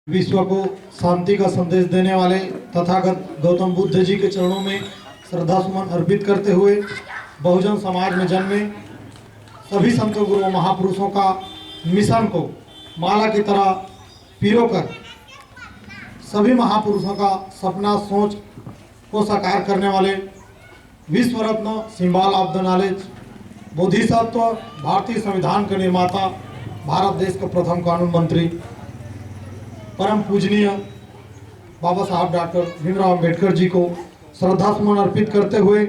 विश्व को शांति का संदेश देने वाले तथागत गौतम बुद्ध जी के चरणों में श्रद्धा सुमन अर्पित करते हुए बहुजन समाज में जन्मे सभी संतों गुरुओं महापुरुषों का मिशन को माला की तरह पिरोकर सभी महापुरुषों का सपना सोच को साकार करने वाले विश्व रत्न symbol of the knowledge Bodhisattva भारतीय संविधान के निर्माता भारत देश के प्रथम कानून मंत्री परम पूजनीय बाबा साहब डॉक्टर भीमराव अंबेडकर जी को श्रद्धा सुमन अर्पित करते हुए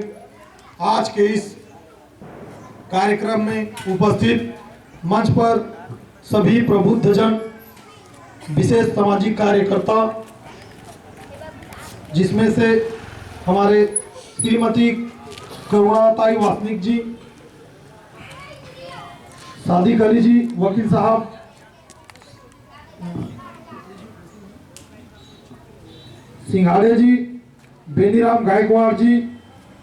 आज के इस कार्यक्रम में उपस्थित मंच पर सभी प्रबुद्धजन, विशेष सामाजिक कार्यकर्ता, जिसमें से हमारे श्रीमती करुणाताई वासनिक जी, सादिक अली जी, वकील साहब, सिंघाड़े जी, बेनीराम गायकवाड़ जी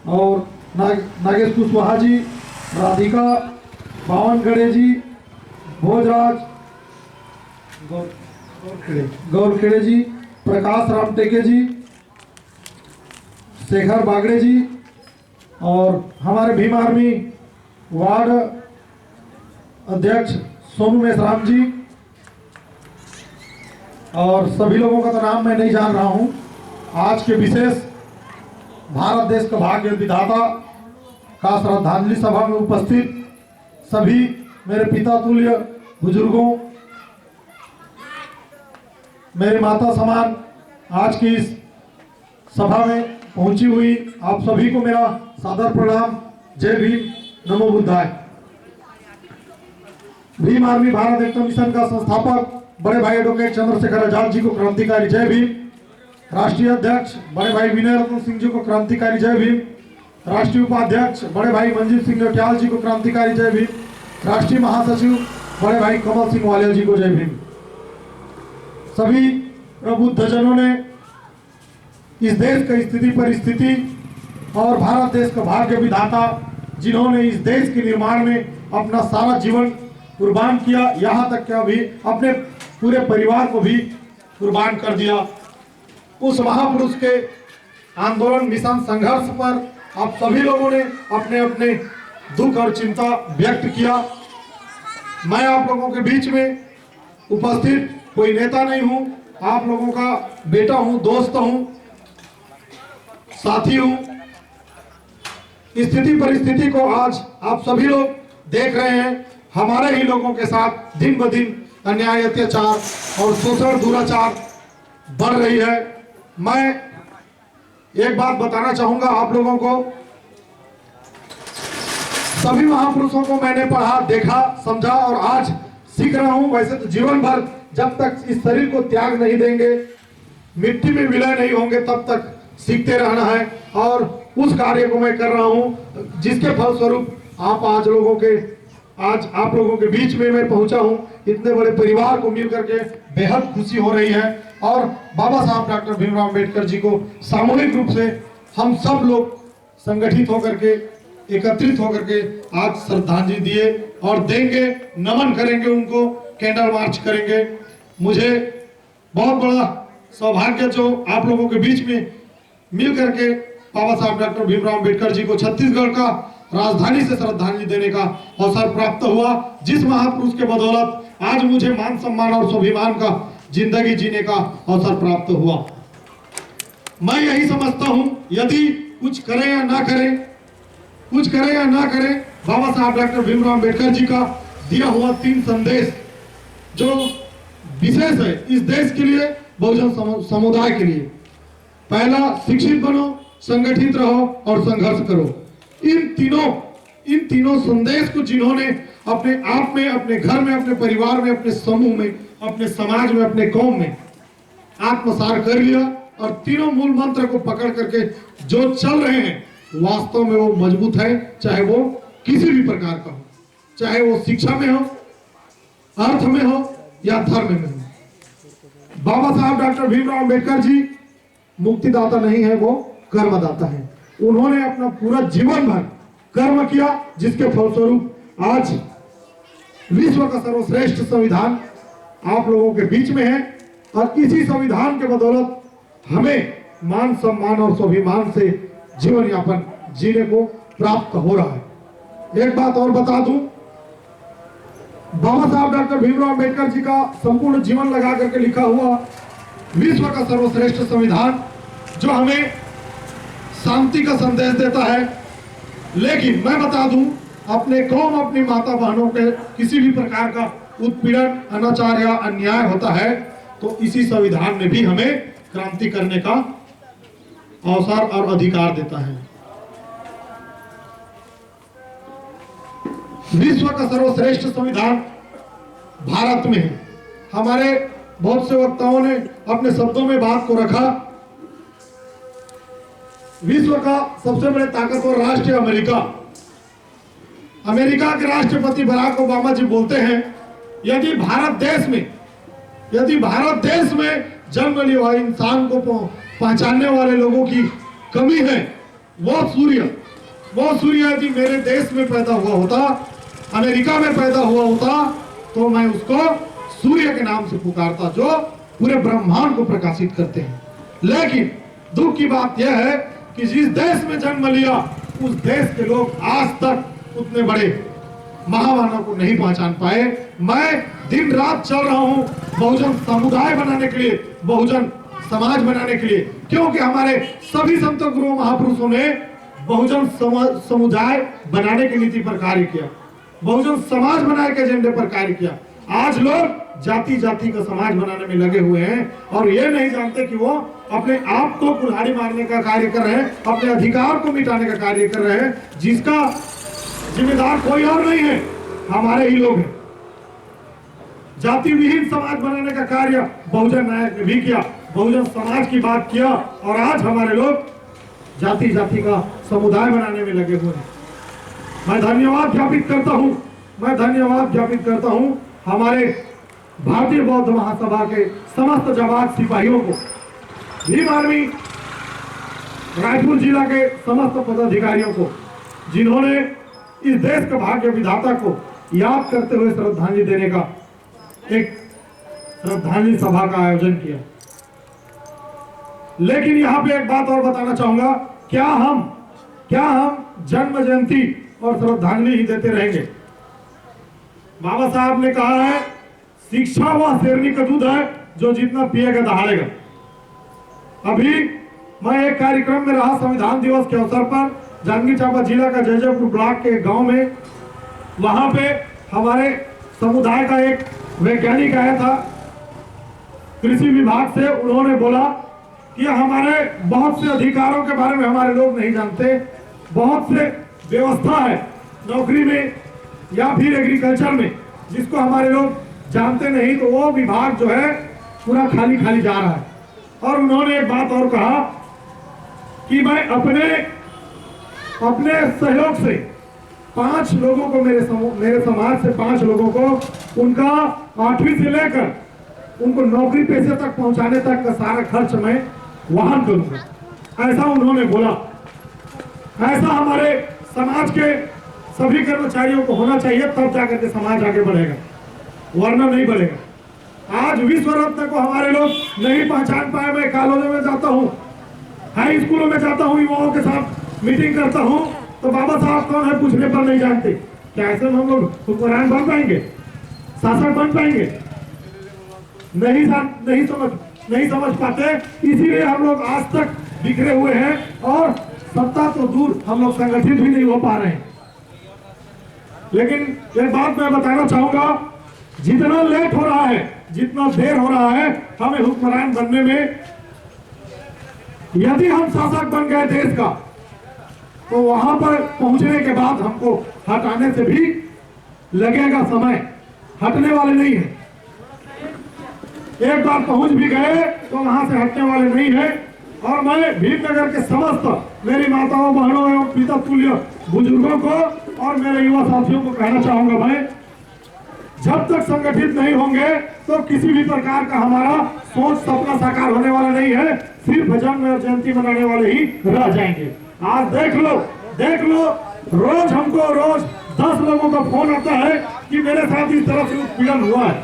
और नागेश कुशवाहा जी, राधिका बावनगढ़े जी, भोजराज गौरखेड़े जी, प्रकाश राम टेके जी, शेखर बागड़े जी और हमारे भीम आर्मी वार्ड अध्यक्ष सोनू मेश्राम जी और सभी लोगों का तो नाम मैं नहीं जान रहा हूं। आज के विशेष भारत देश का भाग्य विधाता का श्रद्धांजलि सभा में उपस्थित सभी मेरे पिता तुल्य बुजुर्गों, मेरे माता समान आज की इस सभा में पहुंची हुई आप सभी को मेरा सादर प्रणाम। जय भीम, नमो बुद्धाय। भीम आर्मी भारत एकता मिशन का संस्थापक बड़े भाई एडवोकेट चंद्रशेखर आजाद जी को क्रांतिकारी जय भीम। राष्ट्रीय अध्यक्ष बड़े भाई विनय रत्न सिंह जी को क्रांतिकारी जय भीम। राष्ट्रीय उपाध्यक्ष बड़े भाई मंजीत सिंह नौटियाल जी को क्रांतिकारी जय भीम। राष्ट्रीय महासचिव बड़े भाई कमल सिंह वालिया जी को जय भीम। सभी प्रबुद्धजनों ने इस देश की स्थिति परिस्थिति और भारत देश का भाग्य विधाता, जिन्होंने इस देश के निर्माण में अपना सारा जीवन कुर्बान किया, यहाँ तक कि अभी अपने पूरे परिवार को भी कुर्बान कर दिया, उस महापुरुष के आंदोलन, मिशन, संघर्ष पर आप सभी लोगों ने अपने अपने दुख और चिंता व्यक्त किया। मैं आप लोगों के बीच में उपस्थित कोई नेता नहीं हूं, आप लोगों का बेटा हूं, दोस्त हूं, साथी हूं। स्थिति परिस्थिति को आज आप सभी लोग देख रहे हैं। हमारे ही लोगों के साथ दिन ब दिन अन्याय, अत्याचार और शोषण, दुराचार बढ़ रही है। मैं एक बात बताना चाहूंगा आप लोगों को, सभी महापुरुषों को मैंने पढ़ा, देखा, समझा और आज सीख रहा हूं। वैसे तो जीवन भर जब तक इस शरीर को त्याग नहीं देंगे, मिट्टी में विलय नहीं होंगे, तब तक सीखते रहना है और उस कार्य को मैं कर रहा हूं, जिसके फलस्वरूप आज आप लोगों के बीच में मैं पहुंचा हूं। इतने बड़े परिवार को मिल करके बेहद खुशी हो रही है और बाबा साहब डॉक्टर भीमराव अंबेडकर जी को सामूहिक रूप से हम सब लोग संगठित होकर के, एकत्रित होकर के आज श्रद्धांजलि दिए और देंगे, नमन करेंगे, उनको कैंडल मार्च करेंगे। मुझे बहुत बड़ा सौभाग्य जो आप लोगों के बीच में मिल करके बाबा साहब डॉक्टर भीमराव अंबेडकर जी को छत्तीसगढ़ का राजधानी से श्रद्धांजलि देने का अवसर प्राप्त हुआ, जिस महापुरुष के बदौलत आज मुझे मान सम्मान और स्वाभिमान का जिंदगी जीने का अवसर प्राप्त हुआ। मैं यही समझता हूं, यदि कुछ करें या ना करें, बाबा साहब डॉक्टर भीमराव अंबेडकर जी का दिया हुआ 3 संदेश जो विशेष है इस देश के लिए, बहुजन समुदाय के लिए। पहला, शिक्षित बनो, संगठित रहो और संघर्ष करो। इन तीनों संदेश को जिन्होंने अपने आप में, अपने घर में, अपने परिवार में, अपने समूह में, अपने समाज में, अपने कौम में आत्मसार कर लिया और तीनों मूल मंत्र को पकड़ करके जो चल रहे हैं, वास्तव में वो मजबूत है, चाहे वो किसी भी प्रकार का हो, चाहे वो शिक्षा में हो, अर्थ में हो या धर्म में हो। बाबा साहब डॉक्टर भीमराव अंबेडकर जी मुक्तिदाता नहीं है, वो कर्मदाता है। उन्होंने अपना पूरा जीवन भर कर्म किया, जिसके फलस्वरूप आज विश्व का सर्वश्रेष्ठ संविधान आप लोगों के बीच में है और इसी संविधान के बदौलत हमें मान सम्मान और स्वाभिमान से जीवन यापन जीने को प्राप्त हो रहा है। एक बात और बता दूं, बाबा साहब डॉक्टर भीमराव अंबेडकर जी का संपूर्ण जीवन लगा करके लिखा हुआ विश्व का सर्वश्रेष्ठ संविधान जो हमें शांति का संदेश देता है, लेकिन मैं बता दूं, अपने कौम अपनी माता बहनों के किसी भी प्रकार का उत्पीड़न, अनाचार या अन्याय होता है तो इसी संविधान ने भी हमें क्रांति करने का अवसर और अधिकार देता है। विश्व का सर्वश्रेष्ठ संविधान भारत में है। हमारे बहुत से वक्ताओं ने अपने शब्दों में बात को रखा। विश्व का सबसे बड़े ताकतवर राष्ट्र है अमेरिका। अमेरिका के राष्ट्रपति बराक ओबामा जी बोलते हैं, यदि भारत देश में जन्म लिए हुए इंसान को पहचानने वाले लोगों की कमी है, वो सूर्य यदि मेरे देश में पैदा हुआ होता, अमेरिका में पैदा हुआ होता, तो मैं उसको सूर्य के नाम से पुकारता जो पूरे ब्रह्मांड को प्रकाशित करते हैं। लेकिन दुख की बात यह है कि जिस देश में जन्म लिया उस देश के लोग आज तक उतने बड़े महामानव को नहीं पहचान पाए। मैं दिन रात चल रहा हूं बहुजन समुदाय बनाने के लिए, बहुजन समाज बनाने के लिए, क्योंकि हमारे सभी संत गुरु महापुरुषों ने बहुजन समुदाय बनाने की नीति पर कार्य किया, बहुजन समाज बनाने के एजेंडे पर कार्य किया। आज लोग जाति का समाज बनाने में लगे हुए हैं और ये नहीं जानते कि वो अपने आप को कुल्हाड़ी मारने का कार्य कर रहे हैं, अपने अधिकार को मिटाने का कार्य कर रहे हैं, जिसका जिम्मेदार कोई और नहीं है, हमारे ही लोग हैं। जाति विहीन समाज बनाने का कार्य बहुजन नायक ने भी किया, बहुजन समाज की बात किया और आज हमारे लोग जाति का समुदाय बनाने में लगे हुए हैं। मैं धन्यवाद ज्ञापित करता हूं हमारे भारतीय बौद्ध महासभा के समस्त जाबाज सिपाहियों को, भीम आर्मी रायपुर जिला के समस्त पदाधिकारियों को, जिन्होंने इस देश के भाग्य विधाता को याद करते हुए श्रद्धांजलि देने का एक श्रद्धांजलि सभा का आयोजन किया। लेकिन यहाँ पे एक बात और बताना चाहूंगा, क्या हम जन्म जयंती और श्रद्धांजलि ही देते रहेंगे? बाबा साहब ने कहा है, शिक्षा वह शेरनी का दूध है जो जितना पिएगा दहाड़ेगा। अभी मैं एक कार्यक्रम में रहा संविधान दिवस के अवसर पर, जांजगीर चांपा जिला का जयजयपुर ब्लॉक के गांव में। वहां पे हमारे समुदाय का एक वैज्ञानिक आया था कृषि विभाग से। उन्होंने बोला कि हमारे बहुत से अधिकारों के बारे में हमारे लोग नहीं जानते, बहुत से व्यवस्था है नौकरी में या फिर एग्रीकल्चर में जिसको हमारे लोग जानते नहीं, तो वो विभाग जो है पूरा खाली जा रहा है। और उन्होंने एक बात और कहा कि मैं अपने सहयोग से 5 लोगों को, मेरे समाज से 5 लोगों को उनका 8वीं से लेकर उनको नौकरी पेशे तक पहुंचाने तक का सारा खर्च मैं वहन करूंगा, ऐसा उन्होंने बोला। ऐसा हमारे समाज के सभी कर्मचारियों को होना चाहिए, तब जाकर के समाज आगे बढ़ेगा, वरना नहीं बढ़ेगा। आज विश्व रत्न को हमारे लोग नहीं पहचान पाए। मैं कॉलेजों में जाता हूँ, हाई स्कूलों में जाता हूँ, युवाओं के साथ मीटिंग करता हूँ, तो बाबा साहब कौन है पूछने पर नहीं जानते। क्या ऐसे हम लोग हुक्मरान बन पाएंगे, शासक बन पाएंगे? नहीं समझ पाते। इसीलिए हम लोग आज तक बिखरे हुए हैं और सत्ता तो दूर, हम लोग संगठित भी नहीं हो पा रहे हैं। लेकिन एक बात मैं बताना चाहूंगा, जितना लेट हो रहा है, जितना देर हो रहा है हमें हुक्मरान बनने में, यदि हम शासक बन गए देश का, तो वहां पर पहुंचने के बाद हमको हटाने से भी लगेगा समय, हटने वाले नहीं है। एक बार पहुंच भी गए तो वहां से हटने वाले नहीं है। और मैं भीमनगर के समस्त मेरी माताओं, बहनों एवं पिता तुल्य बुजुर्गों को और मेरे युवा साथियों को कहना चाहूंगा, भाई जब तक संगठित नहीं होंगे तो किसी भी प्रकार का हमारा सोच सपना साकार होने वाला नहीं है, सिर्फ जन्म और जयंती मनाने वाले ही रह जाएंगे। आज देख लो रोज हमको 10 लोगों का फोन आता है कि मेरे साथ इस तरह से उत्पीड़न हुआ है,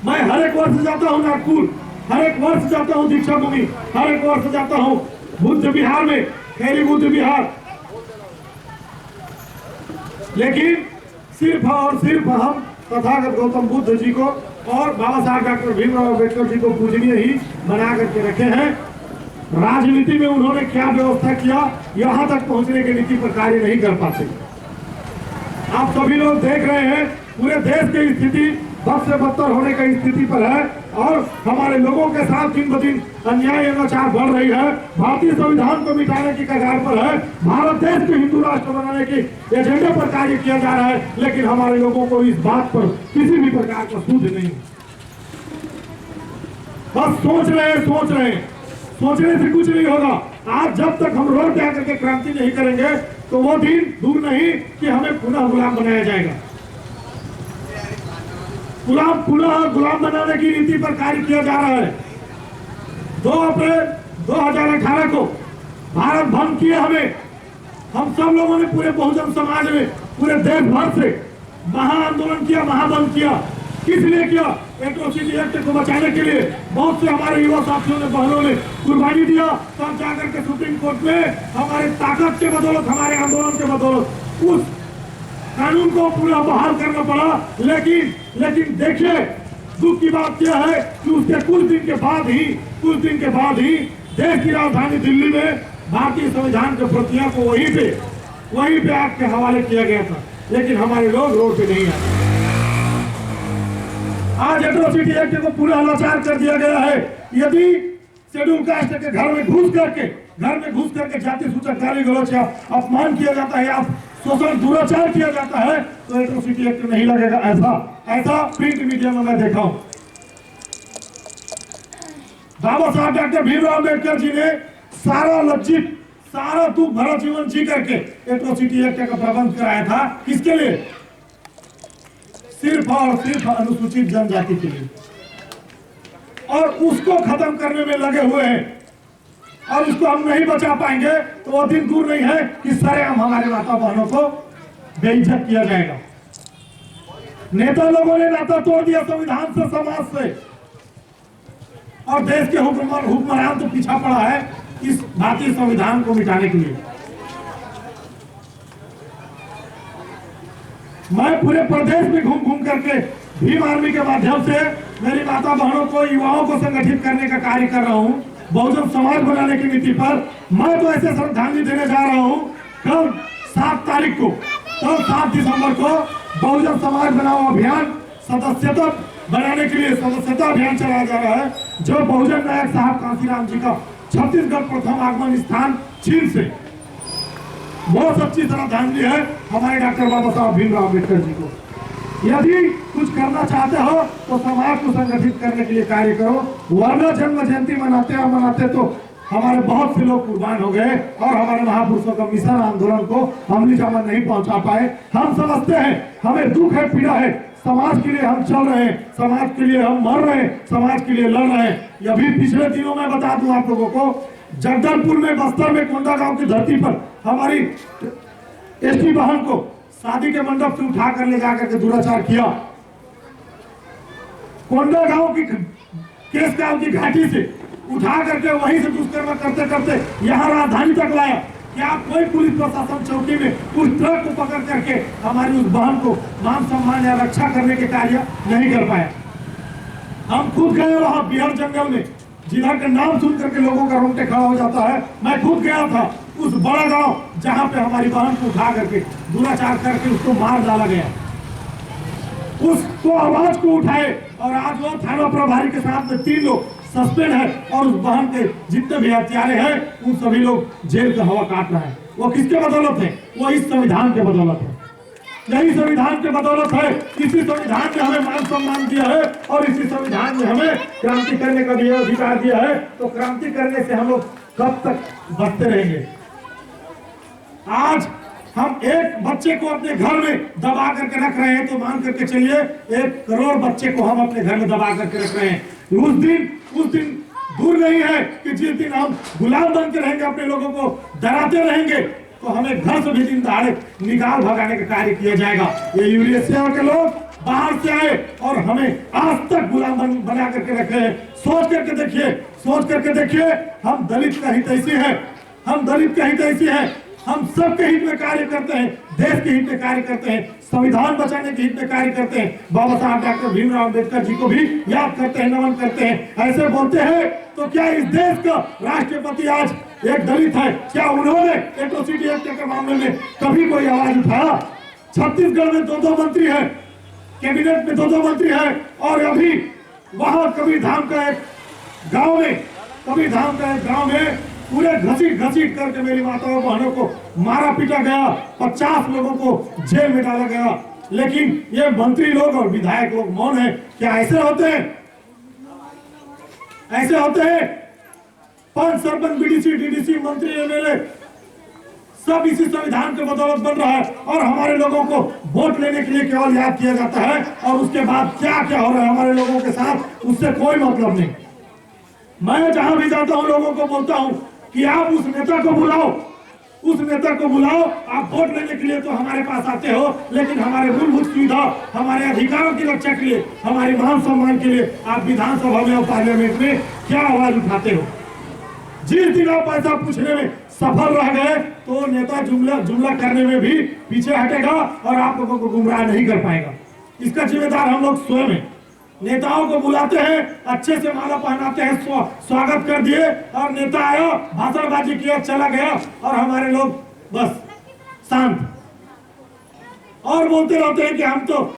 मैं हर एक वर्ष जाता हूँ नागपुर, हर एक वर्ष जाता हूँ दीक्षा भूमि, हर एक वर्ष जाता हूँ बुद्ध विहार में, खैरी बुद्ध विहार, लेकिन सिर्फ और सिर्फ हम तथागत गौतम बुद्ध जी को और बाबा साहब डॉक्टर भीमराव अम्बेडकर जी को पूजनीय ही बना करके रखे हैं। राजनीति में उन्होंने क्या व्यवस्था किया, यहाँ तक पहुंचने की नीति पर कार्य नहीं कर पाते। आप सभी लोग देख रहे हैं पूरे देश की स्थिति बद से बदतर होने की स्थिति पर है और हमारे लोगों के साथ दिन ब दिन अन्याय अत्याचार बढ़ रही है। भारतीय संविधान को मिटाने की कगार पर है। भारत देश को हिंदू राष्ट्र बनाने के एजेंडे पर कार्य किया जा रहा है, लेकिन हमारे लोगों को इस बात पर किसी भी प्रकार का सूझ नहीं। बस सोच रहे हैं, सोचने से कुछ नहीं होगा। आज जब तक हम रोड पे आकर के क्रांति नहीं करेंगे तो वो दिन दूर नहीं कि हमें पुनः गुलाम बनाया जाएगा। पुनः गुलाम बनाने की नीति पर कार्य किया जा रहा है। 2 अप्रैल 2018 को भारत बंद किया हमें, हम सब लोगों ने पूरे बहुजन समाज में पूरे देश भर से महाआंदोलन किया, महाबंद किया। किस लिए किया? एट्रोसिटी एक्ट को बचाने के लिए। बहुत से हमारे युवा साथियों ने, बहनों ने कुर्बानी दिया, तब जाकर के सुप्रीम कोर्ट में हमारे ताकत के बदौलत, हमारे आंदोलन के बदौलत उस कानून को पूरा बहाल करना पड़ा। लेकिन देखिए दुख की बात यह है कि उसके कुछ दिन के बाद ही देश की राजधानी दिल्ली में भारतीय संविधान के प्रतियों को वहीं पे आग के हवाले किया गया था, लेकिन हमारे लोग रोड पे नहीं आए। आज एट्रोसिटी एक्ट को पूरा लाचार कर दिया गया है। यदि शेड्यूल कास्ट के घर में घुस करके जाति सूचक गाली गलौच या अपमान किया जाता है या शोषण दुराचार किया जाता है तो एट्रोसिटी एक्ट नहीं लगेगा। ऐसा प्रिंट मीडिया में मैं देखा हूं। बाबा साहब डॉक्टर भीमराव अम्बेडकर जी ने सारा दुख भरा जीवन जी करके एट्रोसिटी एक्ट का प्रबंध कराया था। किसके लिए? सिर्फ और सिर्फ अनुसूचित जनजाति के लिए, और उसको खत्म करने में लगे हुए हैं। और उसको हम नहीं बचा पाएंगे तो वो दिन दूर नहीं है कि सरेआम हमारे माता बहनों को बेइज्जत किया जाएगा। नेता लोगों ने नाता तोड़ दिया संविधान से, समाज से, और देश के हुक्मरान तो पीछा पड़ा है इस भारतीय संविधान को मिटाने के लिए। मैं पूरे प्रदेश में घूम करके भीम आर्मी के माध्यम से मेरी माता बहनों को, युवाओं को संगठित करने का कार्य कर रहा हूँ बहुजन समाज बनाने की नीति पर। मैं तो ऐसे श्रद्धांजलि देने जा रहा हूँ। कल 7 तारीख को, कल 7 दिसंबर को बहुजन समाज बनाओ अभियान सदस्यता बनाने के लिए सदस्यता अभियान चलाया जा रहा है, जो बहुजन नायक साहब कांसीराम जी का छत्तीसगढ़ प्रथम आगमन स्थान चीन से। बहुत सच्ची श्रद्धांजलि है हमारे डॉक्टर बाबा साहब भीमराव अम्बेडकर जी को। यदि कुछ करना चाहते हो तो समाज को संगठित करने के लिए कार्य करो, वरना जन्म जयंती मनाते तो हमारे बहुत से लोग कुर्बान हो गए और हमारे महापुरुषों का मिशन आंदोलन को अमली जामा नहीं पहुंचा पाए। हम समझते हैं, हमें दुख है, पीड़ा है, समाज के लिए हम चल रहे हैं, समाज के लिए हम मर रहे हैं, समाज के लिए लड़ रहे हैं। अभी पिछले दिनों में बता दूं आप लोगों को, जगदलपुर में, बस्तर में, कोंडा गांव की धरती पर हमारी एसटी बहन को शादी के मंडप से उठा कर ले जाकर के दुराचार किया। कोंडा गांव की केस गांव की घाटी से उठा करके वहीं से दुष्कर्म करते करते यहाँ राजधानी तक लाया। क्या कोई पुलिस प्रशासन चौकी में उस ट्रक को पकड़ करके हमारी उस बहन को मान सम्मान या रक्षा करने के कार्य नहीं कर पाया? हम खुद गए वहां बिहार जंगल में, जिधर का नाम सुन करके लोगों का रोंगटे खड़ा हो जाता है। मैं खुद गया था उस बड़ा गांव जहां पे हमारी बहन को उठा करके दुराचार करके उसको मार डाला गया। उसको आवाज को उठाए और आज वो थाना प्रभारी के साथ में 3 लोग सस्पेंड है और उस बहन के जितने भी हत्यारे हैं उन सभी लोग जेल का हवा काट रहे हैं। वो किसके बदौलत है? वो इस संविधान के बदौलत है। यही संविधान के बदौलत है। इसी संविधान ने हमें मान सम्मान दिया है और इसी संविधान ने हमें क्रांति करने का भी अधिकार दिया है। तो क्रांति करने से हम लोग कब तक बचते रहेंगे? आज हम एक बच्चे को अपने घर में दबा करके रख रहे हैं तो मान करके चलिए 1 करोड़ बच्चे को हम अपने घर में दबा करके रख रहे हैं। उस दिन दूर नहीं है कि जिस दिन हम गुलाम बन के रहेंगे, अपने लोगों को डराते रहेंगे, तो हमें घर से भी दिन दहाड़े निकाल भगाने का कार्य किया जाएगा। ये यूरेशिया के लोग बाहर से आए और हमें आज तक गुलाम बना करके रखे हैं। सोच करके देखिए, हम दलित का हित ऐसी है, हम दलित का हित ऐसी है, हम सबके हित में कार्य करते हैं, देश के हित में कार्य करते हैं, संविधान बचाने के हित में कार्य करते हैं, बाबा साहब डॉक्टर भीमराव अम्बेडकर जी को भी याद करते हैं, नमन करते हैं। ऐसे बोलते हैं तो क्या इस देश का राष्ट्रपति आज एक दलित है? क्या उन्होंने एट्रोसिटी एक्ट के मामले में कभी कोई आवाज उठाया? छत्तीसगढ़ में 2 मंत्री है, कैबिनेट में 2 मंत्री है, और अभी वहां कबीरधाम का एक गांव में पूरे घसीट करके मेरी माताओं बहनों को मारा पीटा गया, 50 लोगों को जेल में डाला गया। लेकिन ये मंत्री लोग और विधायक लोग मौन है। क्या ऐसे होते हैं? ऐसे होते हैं? 5 सरपंच, बीडीसी, डीडीसी, मंत्री, एमएलए सब इसी संविधान के बदौलत बन रहा है, और हमारे लोगों को वोट लेने के लिए केवल याद किया जाता है, और उसके बाद क्या क्या हो रहा है हमारे लोगों के साथ उससे कोई मतलब नहीं। मैं जहां भी जाता हूं लोगों को बोलता हूं कि आप उस नेता को बुलाओ, आप वोट लेने के लिए तो हमारे पास आते हो, लेकिन हमारे मूलभूत सुविधा, हमारे अधिकारों की रक्षा के लिए, हमारे मान सम्मान के लिए आप विधानसभा में और पार्लियामेंट में क्या आवाज उठाते हो? जिस दिन आप ऐसा पूछने में सफल रह गए तो नेता जुमला करने में भी पीछे हटेगा और आप लोगों को गुमराह नहीं कर पाएगा। इसका जिम्मेदार हम लोग स्वयं हैं। नेताओं को बुलाते हैं, अच्छे से माला पहनाते हैं, स्वागत कर दिए, और नेता आया, भाषणबाजी किया, चला गया, और हमारे लोग बस शांत और बोलते रहते हैं कि हम तो